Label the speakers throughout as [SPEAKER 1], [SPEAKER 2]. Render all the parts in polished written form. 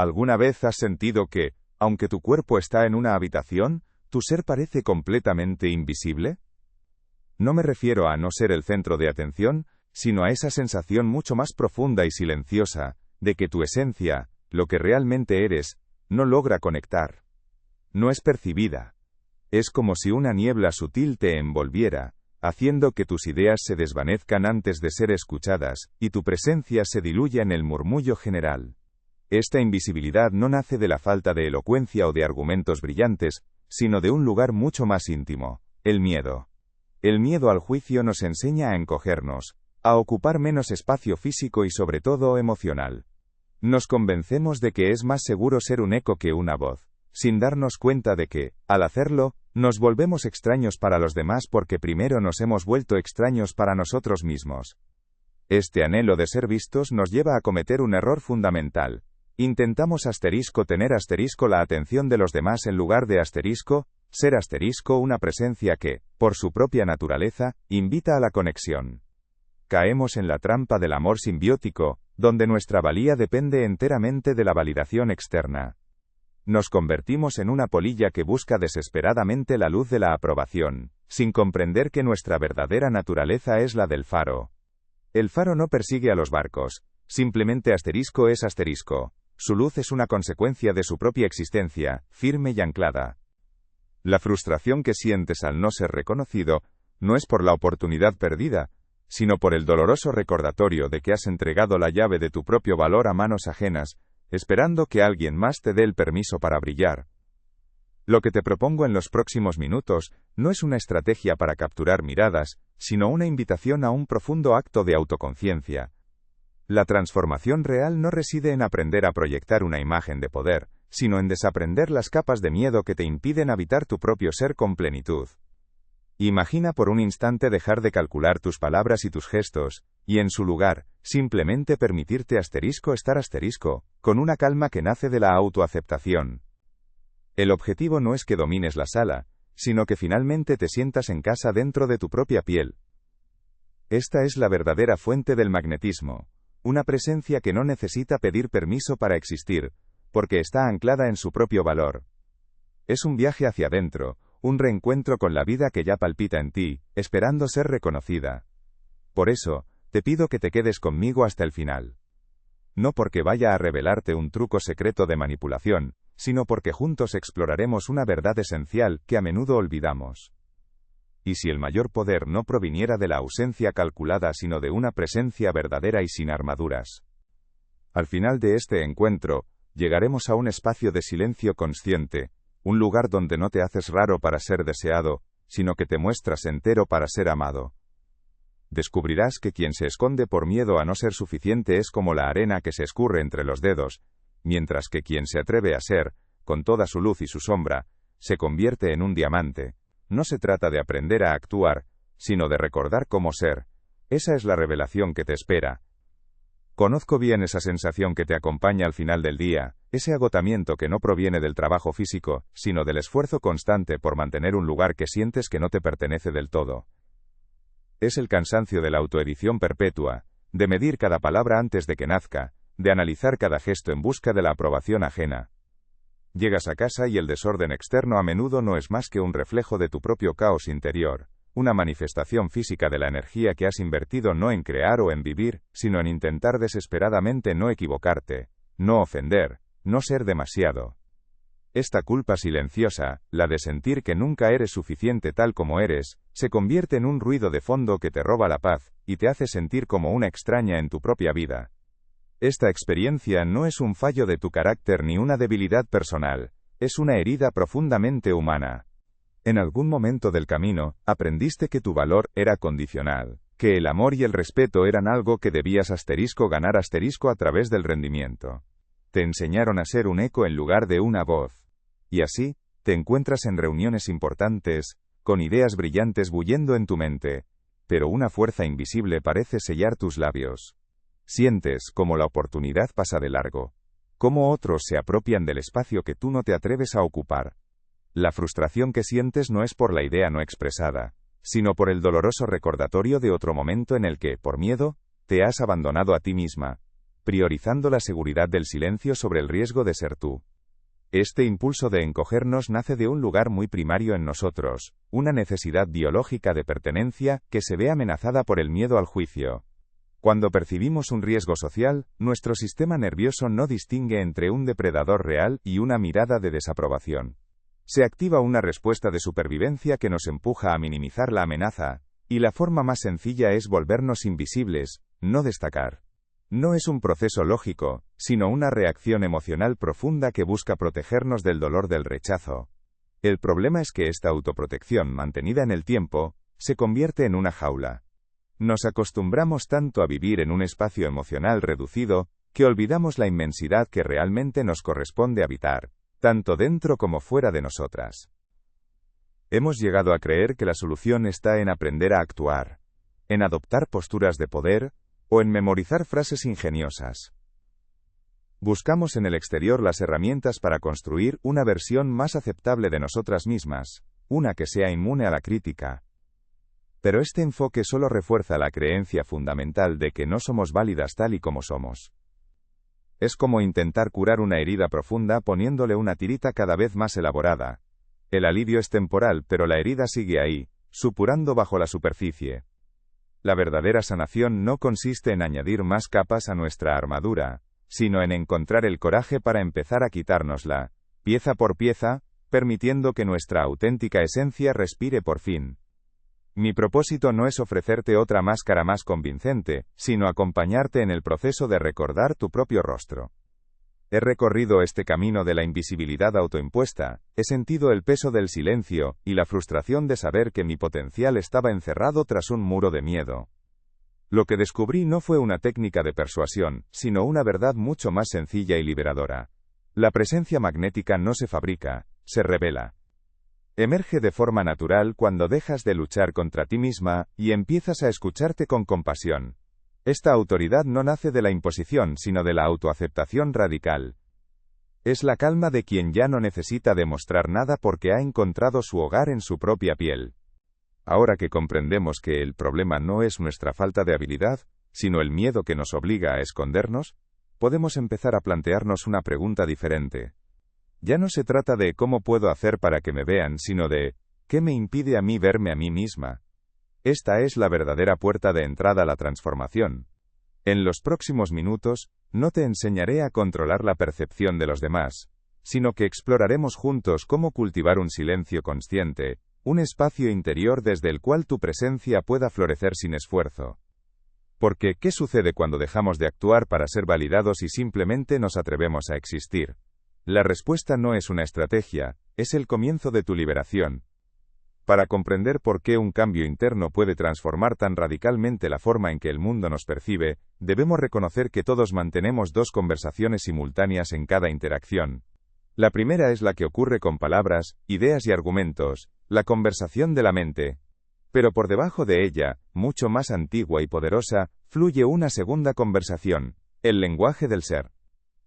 [SPEAKER 1] ¿Alguna vez has sentido que, aunque tu cuerpo está en una habitación, tu ser parece completamente invisible? No me refiero a no ser el centro de atención, sino a esa sensación mucho más profunda y silenciosa, de que tu esencia, lo que realmente eres, no logra conectar. No es percibida. Es como si una niebla sutil te envolviera, haciendo que tus ideas se desvanezcan antes de ser escuchadas, y tu presencia se diluya en el murmullo general. Esta invisibilidad no nace de la falta de elocuencia o de argumentos brillantes, sino de un lugar mucho más íntimo, el miedo. El miedo al juicio nos enseña a encogernos, a ocupar menos espacio físico y sobre todo emocional. Nos convencemos de que es más seguro ser un eco que una voz, sin darnos cuenta de que, al hacerlo, nos volvemos extraños para los demás porque primero nos hemos vuelto extraños para nosotros mismos. Este anhelo de ser vistos nos lleva a cometer un error fundamental. Intentamos tener la atención de los demás en lugar de ser una presencia que, por su propia naturaleza, invita a la conexión. Caemos en la trampa del amor simbiótico, donde nuestra valía depende enteramente de la validación externa. Nos convertimos en una polilla que busca desesperadamente la luz de la aprobación, sin comprender que nuestra verdadera naturaleza es la del faro. El faro no persigue a los barcos, simplemente es asterisco. Su luz es una consecuencia de su propia existencia, firme y anclada. La frustración que sientes al no ser reconocido, no es por la oportunidad perdida, sino por el doloroso recordatorio de que has entregado la llave de tu propio valor a manos ajenas, esperando que alguien más te dé el permiso para brillar. Lo que te propongo en los próximos minutos no es una estrategia para capturar miradas, sino una invitación a un profundo acto de autoconciencia. La transformación real no reside en aprender a proyectar una imagen de poder, sino en desaprender las capas de miedo que te impiden habitar tu propio ser con plenitud. Imagina por un instante dejar de calcular tus palabras y tus gestos, y en su lugar, simplemente permitirte estar con una calma que nace de la autoaceptación. El objetivo no es que domines la sala, sino que finalmente te sientas en casa dentro de tu propia piel. Esta es la verdadera fuente del magnetismo, una presencia que no necesita pedir permiso para existir, porque está anclada en su propio valor. Es un viaje hacia adentro, un reencuentro con la vida que ya palpita en ti, esperando ser reconocida. Por eso, te pido que te quedes conmigo hasta el final. No porque vaya a revelarte un truco secreto de manipulación, sino porque juntos exploraremos una verdad esencial que a menudo olvidamos. ¿Y si el mayor poder no proviniera de la ausencia calculada sino de una presencia verdadera y sin armaduras? Al final de este encuentro, llegaremos a un espacio de silencio consciente, un lugar donde no te haces raro para ser deseado, sino que te muestras entero para ser amado. Descubrirás que quien se esconde por miedo a no ser suficiente es como la arena que se escurre entre los dedos, mientras que quien se atreve a ser, con toda su luz y su sombra, se convierte en un diamante. No se trata de aprender a actuar, sino de recordar cómo ser. Esa es la revelación que te espera. Conozco bien esa sensación que te acompaña al final del día, ese agotamiento que no proviene del trabajo físico, sino del esfuerzo constante por mantener un lugar que sientes que no te pertenece del todo. Es el cansancio de la autoedición perpetua, de medir cada palabra antes de que nazca, de analizar cada gesto en busca de la aprobación ajena. Llegas a casa y el desorden externo a menudo no es más que un reflejo de tu propio caos interior, una manifestación física de la energía que has invertido no en crear o en vivir, sino en intentar desesperadamente no equivocarte, no ofender, no ser demasiado. Esta culpa silenciosa, la de sentir que nunca eres suficiente tal como eres, se convierte en un ruido de fondo que te roba la paz, y te hace sentir como una extraña en tu propia vida. Esta experiencia no es un fallo de tu carácter ni una debilidad personal, es una herida profundamente humana. En algún momento del camino, aprendiste que tu valor era condicional, que el amor y el respeto eran algo que debías ganar a través del rendimiento. Te enseñaron a ser un eco en lugar de una voz. Y así, te encuentras en reuniones importantes, con ideas brillantes bullendo en tu mente, pero una fuerza invisible parece sellar tus labios. Sientes cómo la oportunidad pasa de largo, cómo otros se apropian del espacio que tú no te atreves a ocupar. La frustración que sientes no es por la idea no expresada, sino por el doloroso recordatorio de otro momento en el que, por miedo, te has abandonado a ti misma. priorizando la seguridad del silencio sobre el riesgo de ser tú. Este impulso de encogernos nace de un lugar muy primario en nosotros, una necesidad biológica de pertenencia que se ve amenazada por el miedo al juicio. Cuando percibimos un riesgo social, nuestro sistema nervioso no distingue entre un depredador real y una mirada de desaprobación. Se activa una respuesta de supervivencia que nos empuja a minimizar la amenaza, y la forma más sencilla es volvernos invisibles, no destacar. No es un proceso lógico, sino una reacción emocional profunda que busca protegernos del dolor del rechazo. El problema es que esta autoprotección mantenida en el tiempo, se convierte en una jaula. Nos acostumbramos tanto a vivir en un espacio emocional reducido, que olvidamos la inmensidad que realmente nos corresponde habitar, tanto dentro como fuera de nosotras. Hemos llegado a creer que la solución está en aprender a actuar, en adoptar posturas de poder, o en memorizar frases ingeniosas. Buscamos en el exterior las herramientas para construir una versión más aceptable de nosotras mismas, una que sea inmune a la crítica. Pero este enfoque solo refuerza la creencia fundamental de que no somos válidas tal y como somos. Es como intentar curar una herida profunda poniéndole una tirita cada vez más elaborada. El alivio es temporal, pero la herida sigue ahí, supurando bajo la superficie. La verdadera sanación no consiste en añadir más capas a nuestra armadura, sino en encontrar el coraje para empezar a quitárnosla, pieza por pieza, permitiendo que nuestra auténtica esencia respire por fin. Mi propósito no es ofrecerte otra máscara más convincente, sino acompañarte en el proceso de recordar tu propio rostro. He recorrido este camino de la invisibilidad autoimpuesta, he sentido el peso del silencio, y la frustración de saber que mi potencial estaba encerrado tras un muro de miedo. Lo que descubrí no fue una técnica de persuasión, sino una verdad mucho más sencilla y liberadora. La presencia magnética no se fabrica, se revela. Emerge de forma natural cuando dejas de luchar contra ti misma, y empiezas a escucharte con compasión. Esta autoridad no nace de la imposición, sino de la autoaceptación radical. Es la calma de quien ya no necesita demostrar nada porque ha encontrado su hogar en su propia piel. Ahora que comprendemos que el problema no es nuestra falta de habilidad, sino el miedo que nos obliga a escondernos, podemos empezar a plantearnos una pregunta diferente. Ya no se trata de cómo puedo hacer para que me vean, sino de ¿qué me impide a mí verme a mí misma? Esta es la verdadera puerta de entrada a la transformación. En los próximos minutos, no te enseñaré a controlar la percepción de los demás, sino que exploraremos juntos cómo cultivar un silencio consciente, un espacio interior desde el cual tu presencia pueda florecer sin esfuerzo. Porque, ¿qué sucede cuando dejamos de actuar para ser validados y simplemente nos atrevemos a existir? La respuesta no es una estrategia, es el comienzo de tu liberación. Para comprender por qué un cambio interno puede transformar tan radicalmente la forma en que el mundo nos percibe, debemos reconocer que todos mantenemos dos conversaciones simultáneas en cada interacción. La primera es la que ocurre con palabras, ideas y argumentos, la conversación de la mente. Pero por debajo de ella, mucho más antigua y poderosa, fluye una segunda conversación, el lenguaje del ser.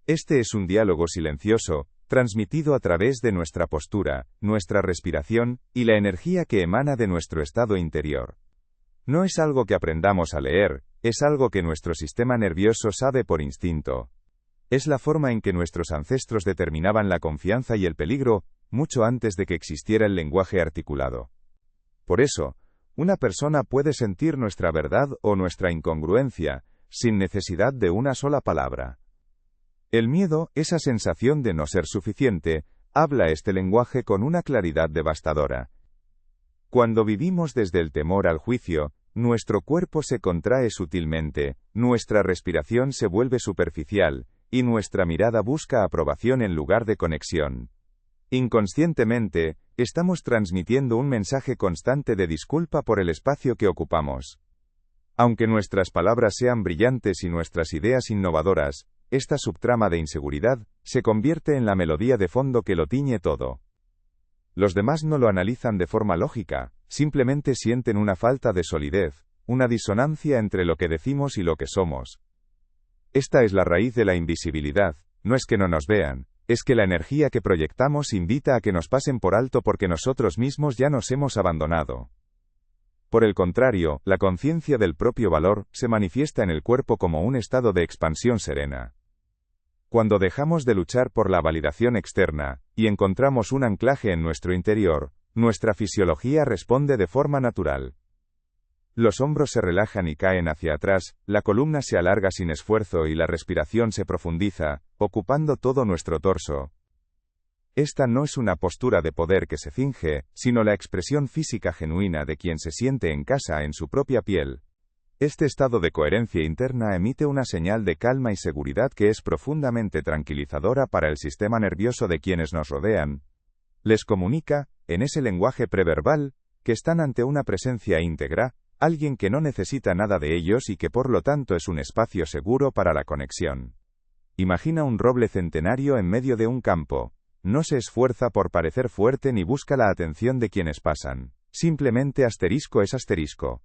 [SPEAKER 1] Este es un diálogo silencioso, transmitido a través de nuestra postura, nuestra respiración, y la energía que emana de nuestro estado interior. No es algo que aprendamos a leer, es algo que nuestro sistema nervioso sabe por instinto. Es la forma en que nuestros ancestros determinaban la confianza y el peligro, mucho antes de que existiera el lenguaje articulado. Por eso, una persona puede sentir nuestra verdad o nuestra incongruencia, sin necesidad de una sola palabra. El miedo, esa sensación de no ser suficiente, habla este lenguaje con una claridad devastadora. Cuando vivimos desde el temor al juicio, nuestro cuerpo se contrae sutilmente, nuestra respiración se vuelve superficial, y nuestra mirada busca aprobación en lugar de conexión. Inconscientemente, estamos transmitiendo un mensaje constante de disculpa por el espacio que ocupamos. Aunque nuestras palabras sean brillantes y nuestras ideas innovadoras, esta subtrama de inseguridad se convierte en la melodía de fondo que lo tiñe todo. Los demás no lo analizan de forma lógica, simplemente sienten una falta de solidez, una disonancia entre lo que decimos y lo que somos. Esta es la raíz de la invisibilidad, no es que no nos vean, es que la energía que proyectamos invita a que nos pasen por alto porque nosotros mismos ya nos hemos abandonado. Por el contrario, la conciencia del propio valor se manifiesta en el cuerpo como un estado de expansión serena. Cuando dejamos de luchar por la validación externa, y encontramos un anclaje en nuestro interior, nuestra fisiología responde de forma natural. Los hombros se relajan y caen hacia atrás, la columna se alarga sin esfuerzo y la respiración se profundiza, ocupando todo nuestro torso. Esta no es una postura de poder que se finge, sino la expresión física genuina de quien se siente en casa en su propia piel. Este estado de coherencia interna emite una señal de calma y seguridad que es profundamente tranquilizadora para el sistema nervioso de quienes nos rodean. Les comunica, en ese lenguaje preverbal, que están ante una presencia íntegra, alguien que no necesita nada de ellos y que por lo tanto es un espacio seguro para la conexión. Imagina un roble centenario en medio de un campo. No se esfuerza por parecer fuerte ni busca la atención de quienes pasan. Simplemente asterisco es asterisco.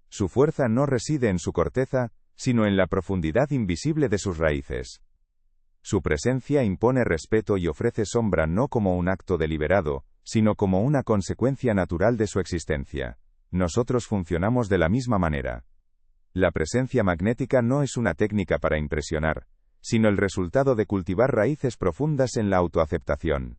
[SPEAKER 1] Su fuerza no reside en su corteza, sino en la profundidad invisible de sus raíces. Su presencia impone respeto y ofrece sombra no como un acto deliberado, sino como una consecuencia natural de su existencia. Nosotros funcionamos de la misma manera. La presencia magnética no es una técnica para impresionar, sino el resultado de cultivar raíces profundas en la autoaceptación.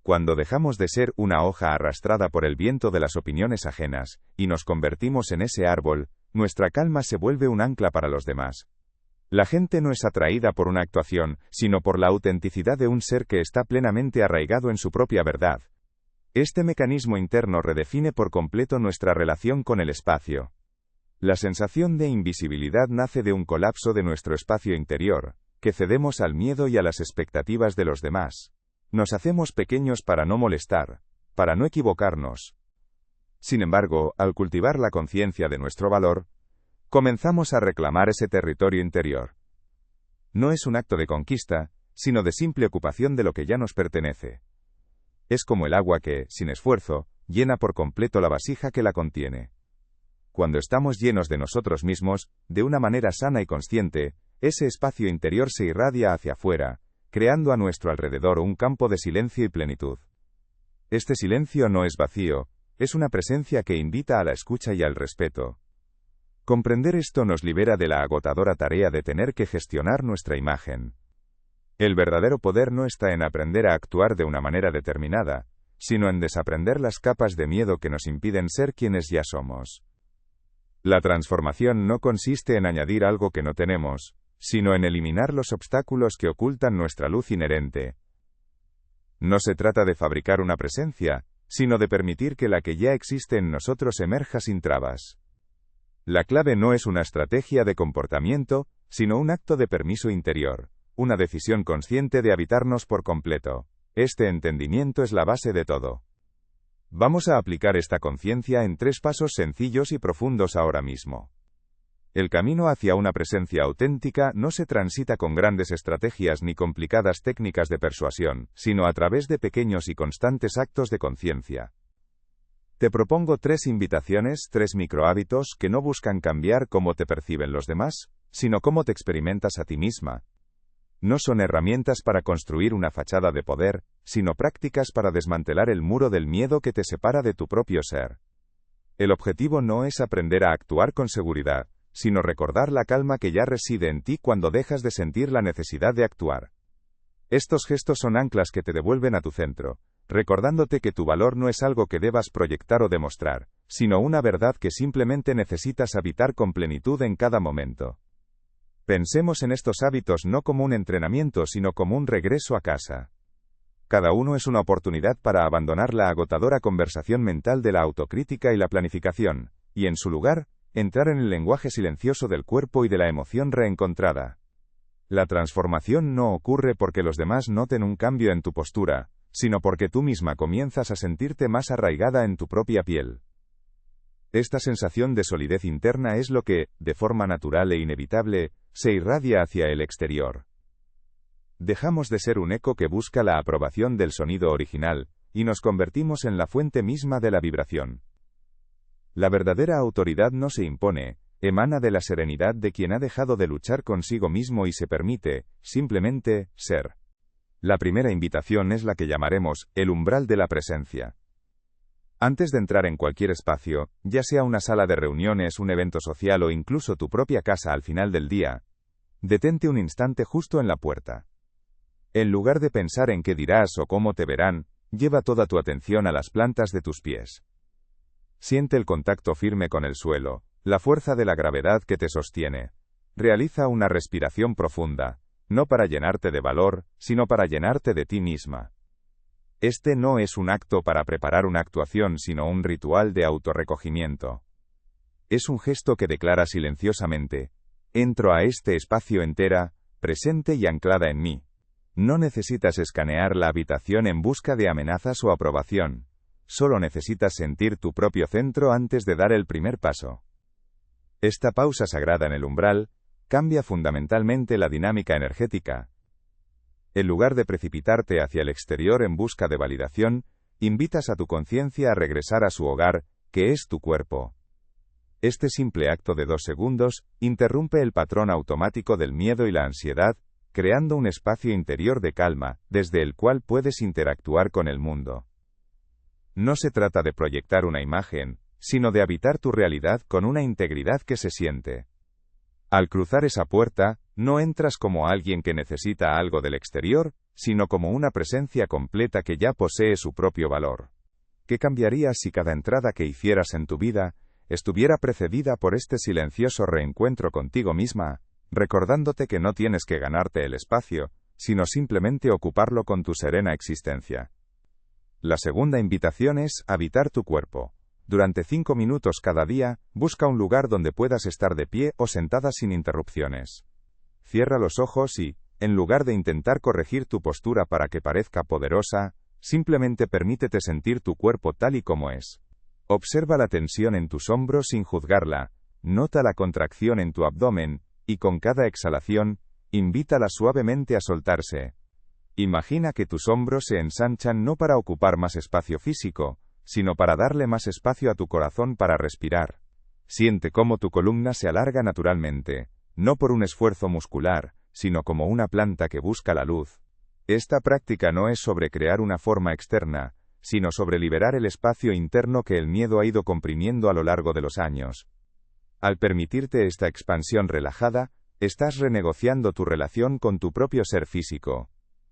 [SPEAKER 1] Cuando dejamos de ser una hoja arrastrada por el viento de las opiniones ajenas, y nos convertimos en ese árbol, nuestra calma se vuelve un ancla para los demás. La gente no es atraída por una actuación, sino por la autenticidad de un ser que está plenamente arraigado en su propia verdad. Este mecanismo interno redefine por completo nuestra relación con el espacio. La sensación de invisibilidad nace de un colapso de nuestro espacio interior, que cedemos al miedo y a las expectativas de los demás. Nos hacemos pequeños para no molestar, para no equivocarnos. Sin embargo, al cultivar la conciencia de nuestro valor, comenzamos a reclamar ese territorio interior. No es un acto de conquista, sino de simple ocupación de lo que ya nos pertenece. Es como el agua que, sin esfuerzo, llena por completo la vasija que la contiene. Cuando estamos llenos de nosotros mismos, de una manera sana y consciente, ese espacio interior se irradia hacia afuera, creando a nuestro alrededor un campo de silencio y plenitud. Este silencio no es vacío, es una presencia que invita a la escucha y al respeto. Comprender esto nos libera de la agotadora tarea de tener que gestionar nuestra imagen. El verdadero poder no está en aprender a actuar de una manera determinada, sino en desaprender las capas de miedo que nos impiden ser quienes ya somos. La transformación no consiste en añadir algo que no tenemos, sino en eliminar los obstáculos que ocultan nuestra luz inherente. No se trata de fabricar una presencia, sino de permitir que la que ya existe en nosotros emerja sin trabas. La clave no es una estrategia de comportamiento, sino un acto de permiso interior, una decisión consciente de habitarnos por completo. Este entendimiento es la base de todo. Vamos a aplicar esta conciencia en 3 pasos sencillos y profundos ahora mismo. El camino hacia una presencia auténtica no se transita con grandes estrategias ni complicadas técnicas de persuasión, sino a través de pequeños y constantes actos de conciencia. Te propongo 3 invitaciones, 3 microhábitos que no buscan cambiar cómo te perciben los demás, sino cómo te experimentas a ti misma. No son herramientas para construir una fachada de poder, sino prácticas para desmantelar el muro del miedo que te separa de tu propio ser. El objetivo no es aprender a actuar con seguridad, sino recordar la calma que ya reside en ti cuando dejas de sentir la necesidad de actuar. Estos gestos son anclas que te devuelven a tu centro, recordándote que tu valor no es algo que debas proyectar o demostrar, sino una verdad que simplemente necesitas habitar con plenitud en cada momento. Pensemos en estos hábitos no como un entrenamiento sino como un regreso a casa. Cada uno es una oportunidad para abandonar la agotadora conversación mental de la autocrítica y la planificación, y en su lugar, entrar en el lenguaje silencioso del cuerpo y de la emoción reencontrada. La transformación no ocurre porque los demás noten un cambio en tu postura, sino porque tú misma comienzas a sentirte más arraigada en tu propia piel. Esta sensación de solidez interna es lo que, de forma natural e inevitable, se irradia hacia el exterior. Dejamos de ser un eco que busca la aprobación del sonido original, y nos convertimos en la fuente misma de la vibración. La verdadera autoridad no se impone, emana de la serenidad de quien ha dejado de luchar consigo mismo y se permite, simplemente, ser. La primera invitación es la que llamaremos, el umbral de la presencia. Antes de entrar en cualquier espacio, ya sea una sala de reuniones, un evento social o incluso tu propia casa al final del día, detente un instante justo en la puerta. En lugar de pensar en qué dirás o cómo te verán, lleva toda tu atención a las plantas de tus pies. Siente el contacto firme con el suelo, la fuerza de la gravedad que te sostiene. Realiza una respiración profunda, no para llenarte de valor, sino para llenarte de ti misma. Este no es un acto para preparar una actuación, sino un ritual de autorrecogimiento. Es un gesto que declara silenciosamente: entro a este espacio entera, presente y anclada en mí. No necesitas escanear la habitación en busca de amenazas o aprobación. Solo necesitas sentir tu propio centro antes de dar el primer paso. Esta pausa sagrada en el umbral cambia fundamentalmente la dinámica energética. En lugar de precipitarte hacia el exterior en busca de validación, invitas a tu conciencia a regresar a su hogar, que es tu cuerpo. Este simple acto de 2 segundos interrumpe el patrón automático del miedo y la ansiedad, creando un espacio interior de calma, desde el cual puedes interactuar con el mundo. No se trata de proyectar una imagen, sino de habitar tu realidad con una integridad que se siente. Al cruzar esa puerta, no entras como alguien que necesita algo del exterior, sino como una presencia completa que ya posee su propio valor. ¿Qué cambiaría si cada entrada que hicieras en tu vida estuviera precedida por este silencioso reencuentro contigo misma, recordándote que no tienes que ganarte el espacio, sino simplemente ocuparlo con tu serena existencia? La segunda invitación es habitar tu cuerpo. Durante 5 minutos cada día, busca un lugar donde puedas estar de pie o sentada sin interrupciones. Cierra los ojos y, en lugar de intentar corregir tu postura para que parezca poderosa, simplemente permítete sentir tu cuerpo tal y como es. Observa la tensión en tus hombros sin juzgarla, nota la contracción en tu abdomen, y con cada exhalación, invítala suavemente a soltarse. Imagina que tus hombros se ensanchan no para ocupar más espacio físico, sino para darle más espacio a tu corazón para respirar. Siente cómo tu columna se alarga naturalmente, no por un esfuerzo muscular, sino como una planta que busca la luz. Esta práctica no es sobre crear una forma externa, sino sobre liberar el espacio interno que el miedo ha ido comprimiendo a lo largo de los años. Al permitirte esta expansión relajada, estás renegociando tu relación con tu propio ser físico.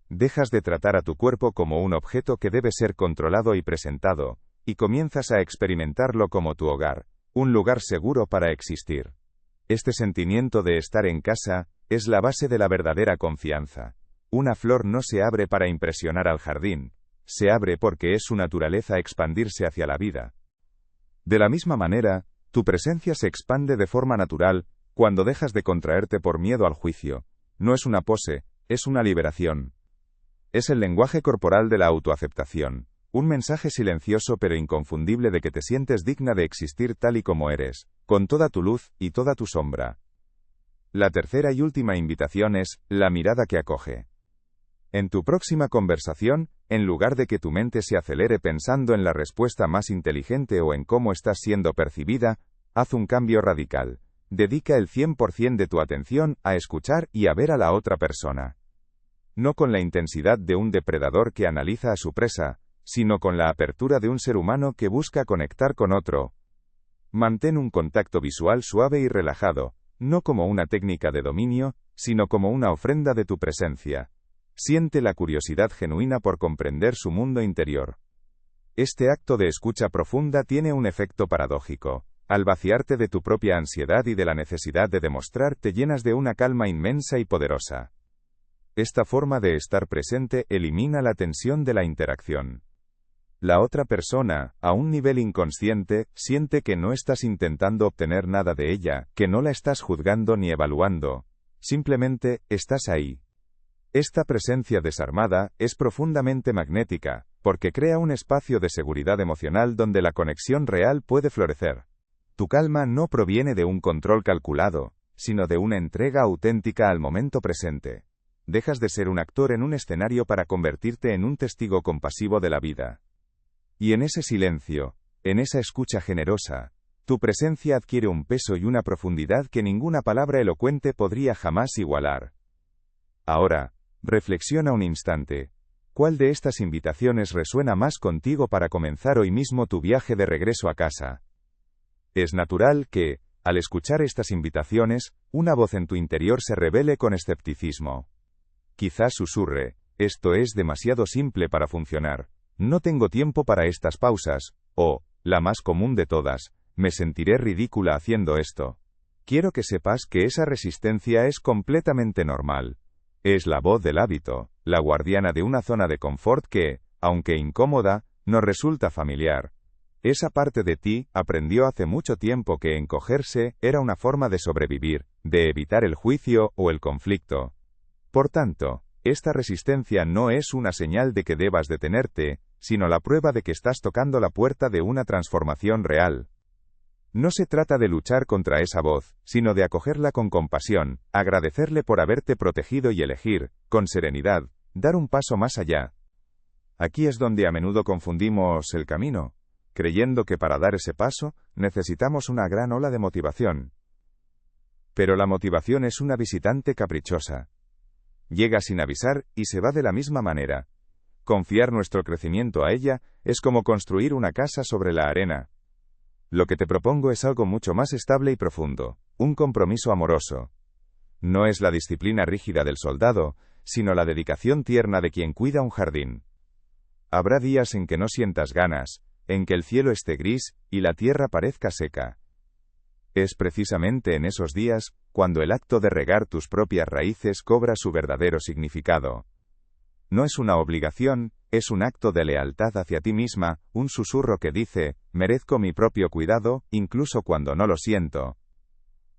[SPEAKER 1] Dejas de tratar a tu cuerpo como un objeto que debe ser controlado y presentado, y comienzas a experimentarlo como tu hogar, un lugar seguro para existir. Este sentimiento de estar en casa es la base de la verdadera confianza. Una flor no se abre para impresionar al jardín, se abre porque es su naturaleza expandirse hacia la vida. De la misma manera, tu presencia se expande de forma natural cuando dejas de contraerte por miedo al juicio. No es una pose, es una liberación. Es el lenguaje corporal de la autoaceptación, un mensaje silencioso pero inconfundible de que te sientes digna de existir tal y como eres, con toda tu luz y toda tu sombra. La tercera y última invitación es la mirada que acoge. En tu próxima conversación, en lugar de que tu mente se acelere pensando en la respuesta más inteligente o en cómo estás siendo percibida, haz un cambio radical. Dedica el 100% de tu atención a escuchar y a ver a la otra persona. No con la intensidad de un depredador que analiza a su presa, sino con la apertura de un ser humano que busca conectar con otro. Mantén un contacto visual suave y relajado, no como una técnica de dominio, sino como una ofrenda de tu presencia. Siente la curiosidad genuina por comprender su mundo interior. Este acto de escucha profunda tiene un efecto paradójico. Al vaciarte de tu propia ansiedad y de la necesidad de demostrar, te llenas de una calma inmensa y poderosa. Esta forma de estar presente elimina la tensión de la interacción. La otra persona, a un nivel inconsciente, siente que no estás intentando obtener nada de ella, que no la estás juzgando ni evaluando. Simplemente, estás ahí. Esta presencia desarmada es profundamente magnética, porque crea un espacio de seguridad emocional donde la conexión real puede florecer. Tu calma no proviene de un control calculado, sino de una entrega auténtica al momento presente. Dejas de ser un actor en un escenario para convertirte en un testigo compasivo de la vida. Y en ese silencio, en esa escucha generosa, tu presencia adquiere un peso y una profundidad que ninguna palabra elocuente podría jamás igualar. Ahora, reflexiona un instante. ¿Cuál de estas invitaciones resuena más contigo para comenzar hoy mismo tu viaje de regreso a casa? Es natural que, al escuchar estas invitaciones, una voz en tu interior se revele con escepticismo. Quizás susurre: esto es demasiado simple para funcionar. No tengo tiempo para estas pausas, o, la más común de todas, me sentiré ridícula haciendo esto. Quiero que sepas que esa resistencia es completamente normal. Es la voz del hábito, la guardiana de una zona de confort que, aunque incómoda, nos resulta familiar. Esa parte de ti aprendió hace mucho tiempo que encogerse era una forma de sobrevivir, de evitar el juicio o el conflicto. Por tanto, esta resistencia no es una señal de que debas detenerte, sino la prueba de que estás tocando la puerta de una transformación real. No se trata de luchar contra esa voz, sino de acogerla con compasión, agradecerle por haberte protegido y elegir, con serenidad, dar un paso más allá. Aquí es donde a menudo confundimos el camino, creyendo que para dar ese paso, necesitamos una gran ola de motivación. Pero la motivación es una visitante caprichosa. Llega sin avisar y se va de la misma manera. Confiar nuestro crecimiento a ella es como construir una casa sobre la arena. Lo que te propongo es algo mucho más estable y profundo, un compromiso amoroso. No es la disciplina rígida del soldado, sino la dedicación tierna de quien cuida un jardín. Habrá días en que no sientas ganas, en que el cielo esté gris y la tierra parezca seca. Es precisamente en esos días cuando el acto de regar tus propias raíces cobra su verdadero significado. No es una obligación, es un acto de lealtad hacia ti misma, un susurro que dice: merezco mi propio cuidado, incluso cuando no lo siento.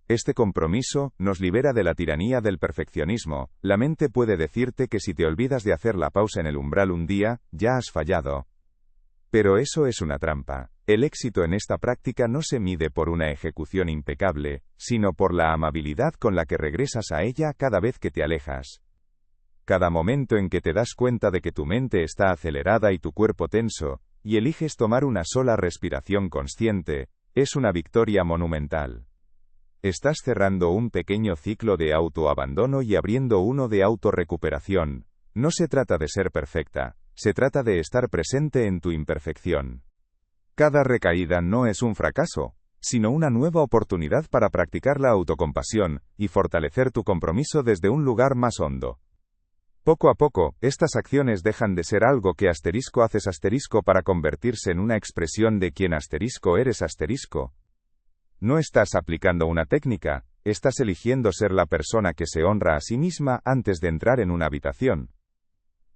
[SPEAKER 1] Este compromiso nos libera de la tiranía del perfeccionismo. La mente puede decirte que si te olvidas de hacer la pausa en el umbral un día, ya has fallado. Pero eso es una trampa. El éxito en esta práctica no se mide por una ejecución impecable, sino por la amabilidad con la que regresas a ella cada vez que te alejas. Cada momento en que te das cuenta de que tu mente está acelerada y tu cuerpo tenso, y eliges tomar una sola respiración consciente, es una victoria monumental. Estás cerrando un pequeño ciclo de autoabandono y abriendo uno de autorrecuperación. No se trata de ser perfecta, se trata de estar presente en tu imperfección. Cada recaída no es un fracaso, sino una nueva oportunidad para practicar la autocompasión y fortalecer tu compromiso desde un lugar más hondo. Poco a poco, estas acciones dejan de ser algo que haces para convertirse en una expresión de quien eres. No estás aplicando una técnica, estás eligiendo ser la persona que se honra a sí misma antes de entrar en una habitación.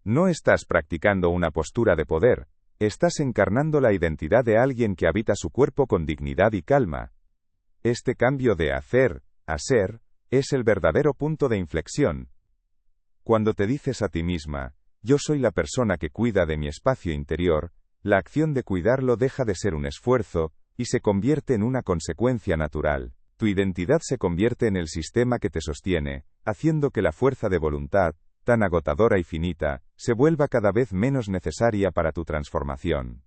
[SPEAKER 1] No estás practicando una postura de poder, estás encarnando la identidad de alguien que habita su cuerpo con dignidad y calma. Este cambio de hacer a ser es el verdadero punto de inflexión. Cuando te dices a ti misma: yo soy la persona que cuida de mi espacio interior, la acción de cuidarlo deja de ser un esfuerzo, y se convierte en una consecuencia natural. Tu identidad se convierte en el sistema que te sostiene, haciendo que la fuerza de voluntad, tan agotadora y finita, se vuelva cada vez menos necesaria para tu transformación.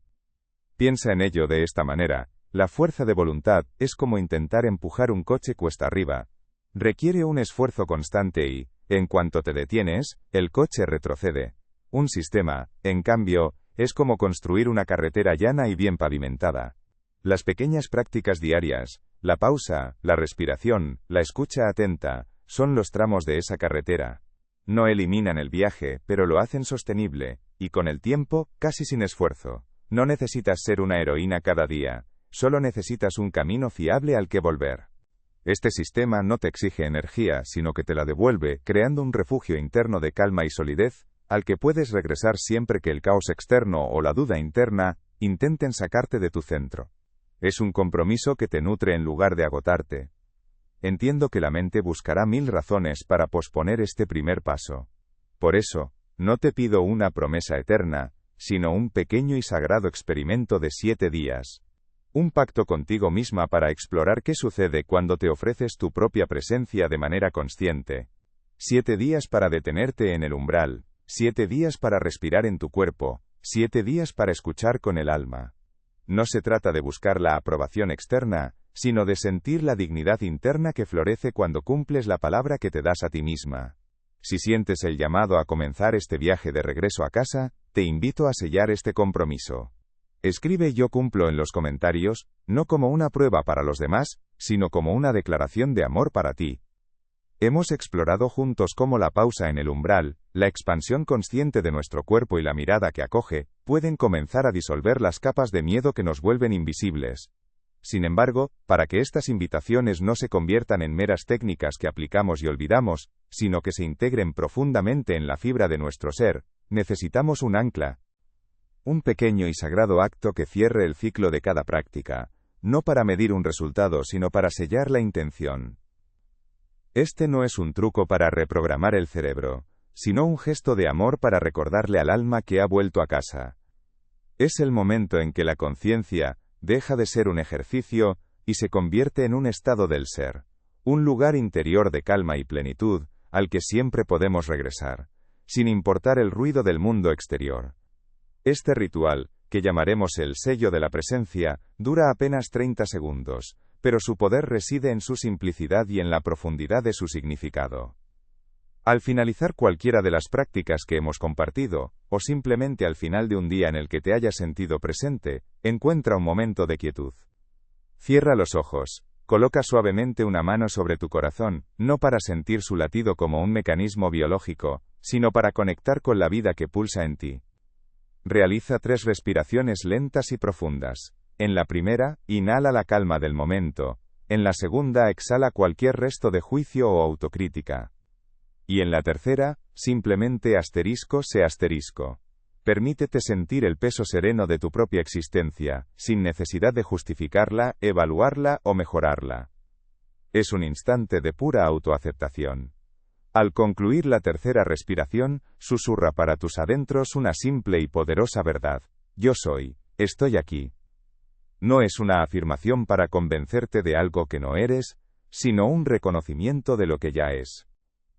[SPEAKER 1] Piensa en ello de esta manera: la fuerza de voluntad es como intentar empujar un coche cuesta arriba. Requiere un esfuerzo constante y, en cuanto te detienes, el coche retrocede. Un sistema, en cambio, es como construir una carretera llana y bien pavimentada. Las pequeñas prácticas diarias, la pausa, la respiración, la escucha atenta, son los tramos de esa carretera. No eliminan el viaje, pero lo hacen sostenible, y con el tiempo, casi sin esfuerzo. No necesitas ser una heroína cada día, solo necesitas un camino fiable al que volver. Este sistema no te exige energía, sino que te la devuelve, creando un refugio interno de calma y solidez, al que puedes regresar siempre que el caos externo o la duda interna intenten sacarte de tu centro. Es un compromiso que te nutre en lugar de agotarte. Entiendo que la mente buscará 1000 razones para posponer este primer paso. Por eso, no te pido una promesa eterna, sino un pequeño y sagrado experimento de 7 días. Un pacto contigo misma para explorar qué sucede cuando te ofreces tu propia presencia de manera consciente. 7 días para detenerte en el umbral, 7 días para respirar en tu cuerpo, 7 días para escuchar con el alma. No se trata de buscar la aprobación externa, sino de sentir la dignidad interna que florece cuando cumples la palabra que te das a ti misma. Si sientes el llamado a comenzar este viaje de regreso a casa, te invito a sellar este compromiso. Escribe "Yo cumplo" en los comentarios, no como una prueba para los demás, sino como una declaración de amor para ti. Hemos explorado juntos cómo la pausa en el umbral, la expansión consciente de nuestro cuerpo y la mirada que acoge, pueden comenzar a disolver las capas de miedo que nos vuelven invisibles. Sin embargo, para que estas invitaciones no se conviertan en meras técnicas que aplicamos y olvidamos, sino que se integren profundamente en la fibra de nuestro ser, necesitamos un ancla. Un pequeño y sagrado acto que cierre el ciclo de cada práctica, no para medir un resultado sino para sellar la intención. Este no es un truco para reprogramar el cerebro, sino un gesto de amor para recordarle al alma que ha vuelto a casa. Es el momento en que la conciencia deja de ser un ejercicio y se convierte en un estado del ser, un lugar interior de calma y plenitud, al que siempre podemos regresar, sin importar el ruido del mundo exterior. Este ritual, que llamaremos el sello de la presencia, dura apenas 30 segundos, pero su poder reside en su simplicidad y en la profundidad de su significado. Al finalizar cualquiera de las prácticas que hemos compartido, o simplemente al final de un día en el que te hayas sentido presente, encuentra un momento de quietud. Cierra los ojos, coloca suavemente una mano sobre tu corazón, no para sentir su latido como un mecanismo biológico, sino para conectar con la vida que pulsa en ti. Realiza 3 respiraciones lentas y profundas. En la primera, inhala la calma del momento. En la segunda, exhala cualquier resto de juicio o autocrítica. Y en la tercera, simplemente sé asterisco. Permítete sentir el peso sereno de tu propia existencia, sin necesidad de justificarla, evaluarla o mejorarla. Es un instante de pura autoaceptación. Al concluir la tercera respiración, susurra para tus adentros una simple y poderosa verdad. Yo soy, estoy aquí. No es una afirmación para convencerte de algo que no eres, sino un reconocimiento de lo que ya es.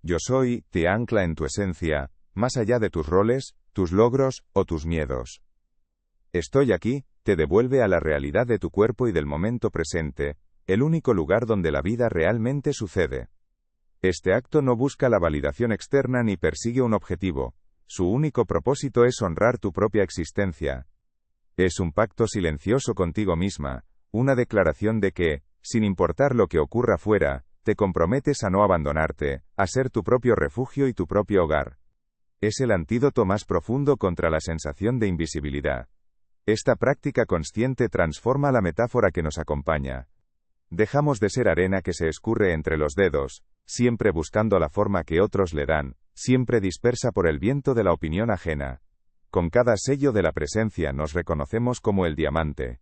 [SPEAKER 1] Yo soy, te ancla en tu esencia, más allá de tus roles, tus logros o tus miedos. Estoy aquí, te devuelve a la realidad de tu cuerpo y del momento presente, el único lugar donde la vida realmente sucede. Este acto no busca la validación externa ni persigue un objetivo, su único propósito es honrar tu propia existencia. Es un pacto silencioso contigo misma, una declaración de que, sin importar lo que ocurra fuera, te comprometes a no abandonarte, a ser tu propio refugio y tu propio hogar. Es el antídoto más profundo contra la sensación de invisibilidad. Esta práctica consciente transforma la metáfora que nos acompaña. Dejamos de ser arena que se escurre entre los dedos, siempre buscando la forma que otros le dan, siempre dispersa por el viento de la opinión ajena. Con cada sello de la presencia nos reconocemos como el diamante.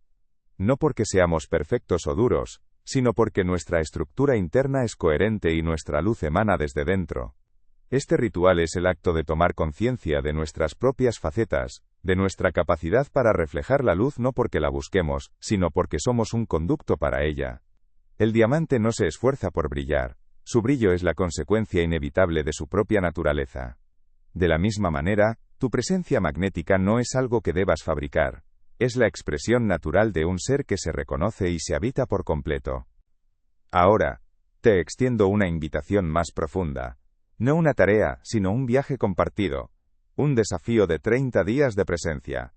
[SPEAKER 1] No porque seamos perfectos o duros, sino porque nuestra estructura interna es coherente y nuestra luz emana desde dentro. Este ritual es el acto de tomar conciencia de nuestras propias facetas, de nuestra capacidad para reflejar la luz no porque la busquemos, sino porque somos un conducto para ella. El diamante no se esfuerza por brillar, su brillo es la consecuencia inevitable de su propia naturaleza. De la misma manera, tu presencia magnética no es algo que debas fabricar, es la expresión natural de un ser que se reconoce y se habita por completo. Ahora, te extiendo una invitación más profunda. No una tarea, sino un viaje compartido. Un desafío de 30 días de presencia.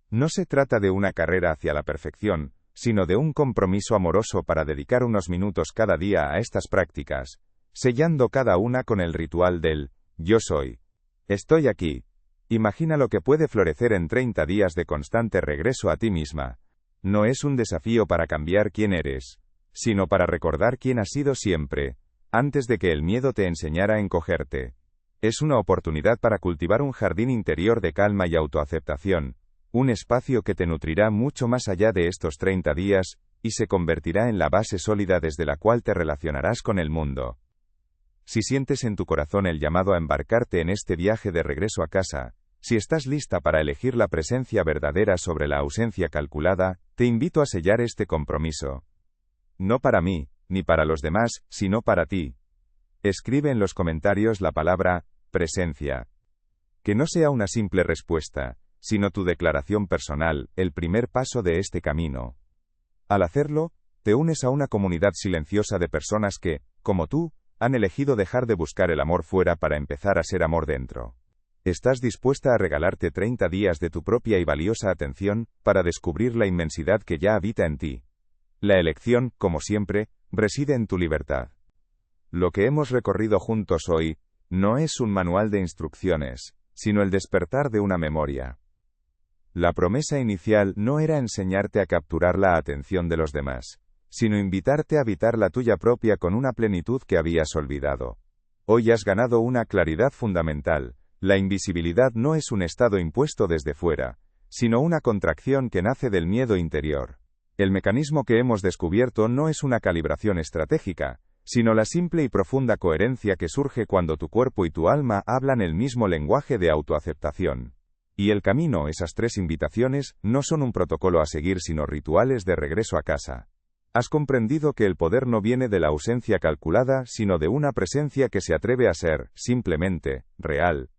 [SPEAKER 1] No se trata de una carrera hacia la perfección, sino de un compromiso amoroso para dedicar unos minutos cada día a estas prácticas, sellando cada una con el ritual del yo soy. Estoy aquí. Imagina lo que puede florecer en 30 días de constante regreso a ti misma. No es un desafío para cambiar quién eres, sino para recordar quién has sido siempre, antes de que el miedo te enseñara a encogerte. Es una oportunidad para cultivar un jardín interior de calma y autoaceptación, un espacio que te nutrirá mucho más allá de estos 30 días, y se convertirá en la base sólida desde la cual te relacionarás con el mundo. Si sientes en tu corazón el llamado a embarcarte en este viaje de regreso a casa, si estás lista para elegir la presencia verdadera sobre la ausencia calculada, te invito a sellar este compromiso. No para mí, ni para los demás, sino para ti. Escribe en los comentarios la palabra presencia. Que no sea una simple respuesta, sino tu declaración personal, el primer paso de este camino. Al hacerlo, te unes a una comunidad silenciosa de personas que, como tú, han elegido dejar de buscar el amor fuera para empezar a ser amor dentro. ¿Estás dispuesta a regalarte 30 días de tu propia y valiosa atención para descubrir la inmensidad que ya habita en ti? La elección, como siempre, reside en tu libertad. Lo que hemos recorrido juntos hoy no es un manual de instrucciones, sino el despertar de una memoria. La promesa inicial no era enseñarte a capturar la atención de los demás, sino invitarte a habitar la tuya propia con una plenitud que habías olvidado. Hoy has ganado una claridad fundamental. La invisibilidad no es un estado impuesto desde fuera, sino una contracción que nace del miedo interior. El mecanismo que hemos descubierto no es una calibración estratégica, sino la simple y profunda coherencia que surge cuando tu cuerpo y tu alma hablan el mismo lenguaje de autoaceptación. Y el camino, esas 3 invitaciones, no son un protocolo a seguir sino rituales de regreso a casa. Has comprendido que el poder no viene de la ausencia calculada, sino de una presencia que se atreve a ser, simplemente, real.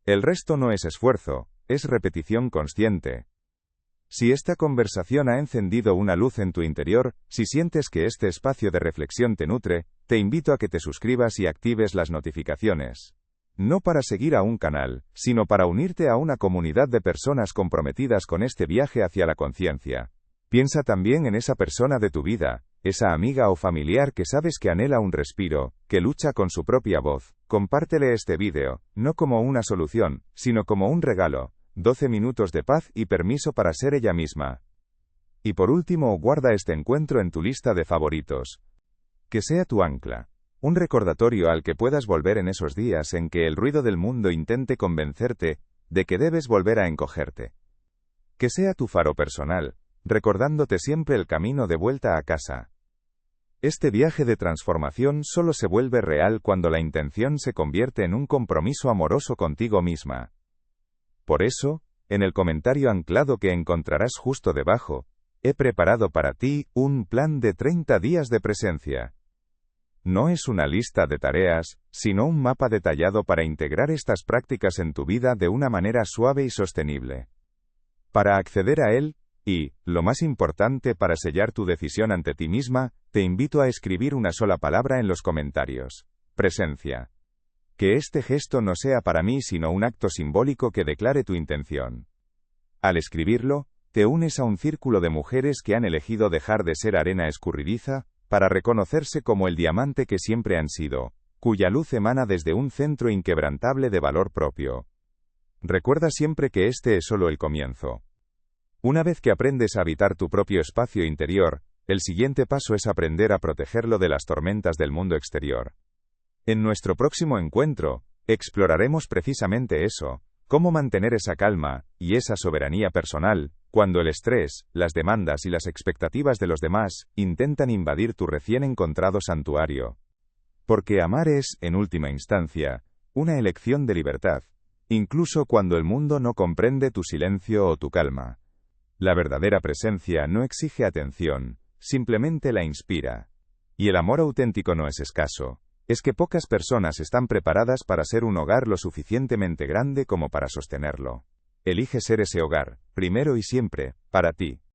[SPEAKER 1] El resto no es esfuerzo, es repetición consciente. Si esta conversación ha encendido una luz en tu interior, si sientes que este espacio de reflexión te nutre, te invito a que te suscribas y actives las notificaciones. No para seguir a un canal, sino para unirte a una comunidad de personas comprometidas con este viaje hacia la conciencia. Piensa también en esa persona de tu vida, esa amiga o familiar que sabes que anhela un respiro, que lucha con su propia voz. Compártele este vídeo, no como una solución, sino como un regalo. 12 minutos de paz y permiso para ser ella misma. Y por último, guarda este encuentro en tu lista de favoritos. Que sea tu ancla. Un recordatorio al que puedas volver en esos días en que el ruido del mundo intente convencerte de que debes volver a encogerte. Que sea tu faro personal, recordándote siempre el camino de vuelta a casa. Este viaje de transformación solo se vuelve real cuando la intención se convierte en un compromiso amoroso contigo misma. Por eso, en el comentario anclado que encontrarás justo debajo, he preparado para ti un plan de 30 días de presencia. No es una lista de tareas, sino un mapa detallado para integrar estas prácticas en tu vida de una manera suave y sostenible. Para acceder a él, y, lo más importante para sellar tu decisión ante ti misma, te invito a escribir una sola palabra en los comentarios. Presencia. Que este gesto no sea para mí sino un acto simbólico que declare tu intención. Al escribirlo, te unes a un círculo de mujeres que han elegido dejar de ser arena escurridiza, para reconocerse como el diamante que siempre han sido, cuya luz emana desde un centro inquebrantable de valor propio. Recuerda siempre que este es solo el comienzo. Una vez que aprendes a habitar tu propio espacio interior, el siguiente paso es aprender a protegerlo de las tormentas del mundo exterior. En nuestro próximo encuentro, exploraremos precisamente eso, cómo mantener esa calma y esa soberanía personal, cuando el estrés, las demandas y las expectativas de los demás intentan invadir tu recién encontrado santuario. Porque amar es, en última instancia, una elección de libertad, incluso cuando el mundo no comprende tu silencio o tu calma. La verdadera presencia no exige atención, simplemente la inspira. Y el amor auténtico no es escaso. Es que pocas personas están preparadas para ser un hogar lo suficientemente grande como para sostenerlo. Elige ser ese hogar, primero y siempre, para ti.